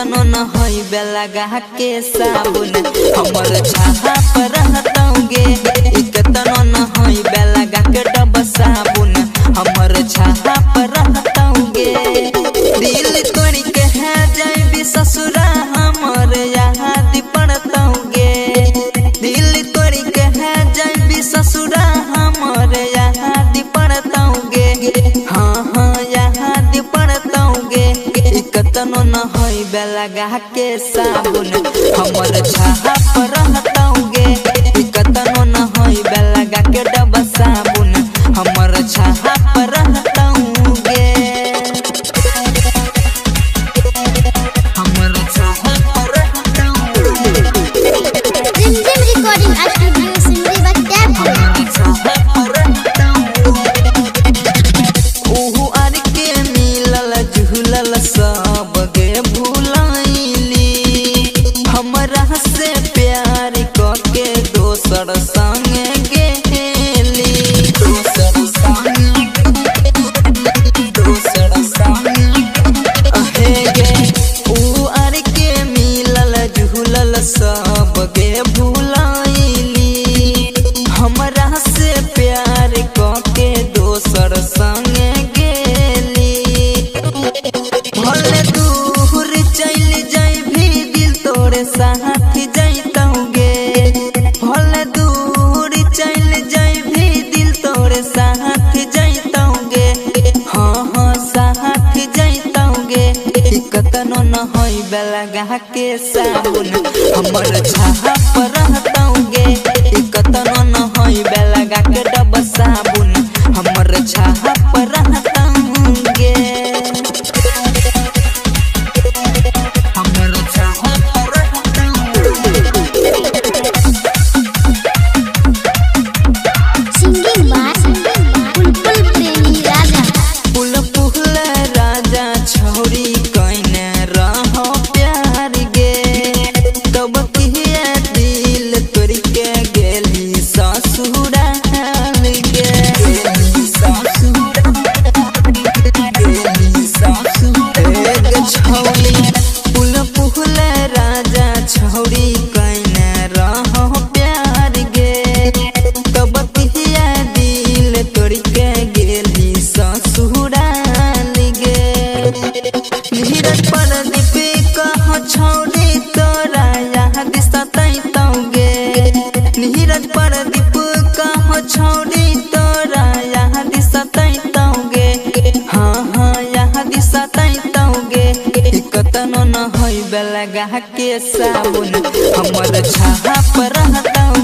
कतनो न होई बेलगा के साबुन हमर छाहा पर रहतौगे। कतनो न होई बेलगा के डब साबुन हमर छाहा पर रहतौगे। दिल तोड़ी के है जाई ससुरा हमर याद पड़तौगे। दिल तोड़ी के है जाई ससुरा हमर याद पड़तौगे। हाँ हाँ याद पड़तौगे। कतनो न होई बेलगा के साबुन हमर छाहा पर रहतौगे। कतनो न होई बेलगा के डब साबुन हमर छाहा पर रहतौगे। हमर छाहा पर रहतौगे। रिकॉर्डिंग स्टूडियो सिमरी हमर छाहा पर रहतौगे। ओहु आर के मिलल झूलल सब गे भुलाइली। हमरा से प्यार करके दोसर संगे गेली। दोसर संगे अहे गे ऊ आर के मिलल झूलल सब गे भुलाइली। हमरा से प्यार करके दोसर संगे गेली। भले दूर चल जाई भी दिल तोरे साथ जैतौगे। भले दूर चल जाई भी दिल तोरे साथ जैतौगे। हाँ हाँ साथ जैतौगे। कतनो न होई बेलगा के साबुन हमर छाहा पर रहतौगे। कतनो न होई बेलगा के डब साबुन हमर छाहा पर रहतौगे। हमर छाहा पर रहतौगे। सिंगिंग बार बुलबुल प्रेमी राजा। पुल पुहल राजा छौरी कइने रहो प्यार गे। तब किया दिल तोड़ के गेली ससुराल गे। छौरी पुल पुहल राजा छौरी कइने रहो प्यार गे। तब किया दिल तोड़ के गेली ससुराल गे। धीरज पर दीपी कहो छौरी तोरा याद सतैतौगे। धीरज पर दीप कहो छौरी तोरा याद सतैतौगे। हाँ हाँ याद सतैतौगे। कतनो न होई बेलगा के साबुन हमर छाहा पर रहतौगे।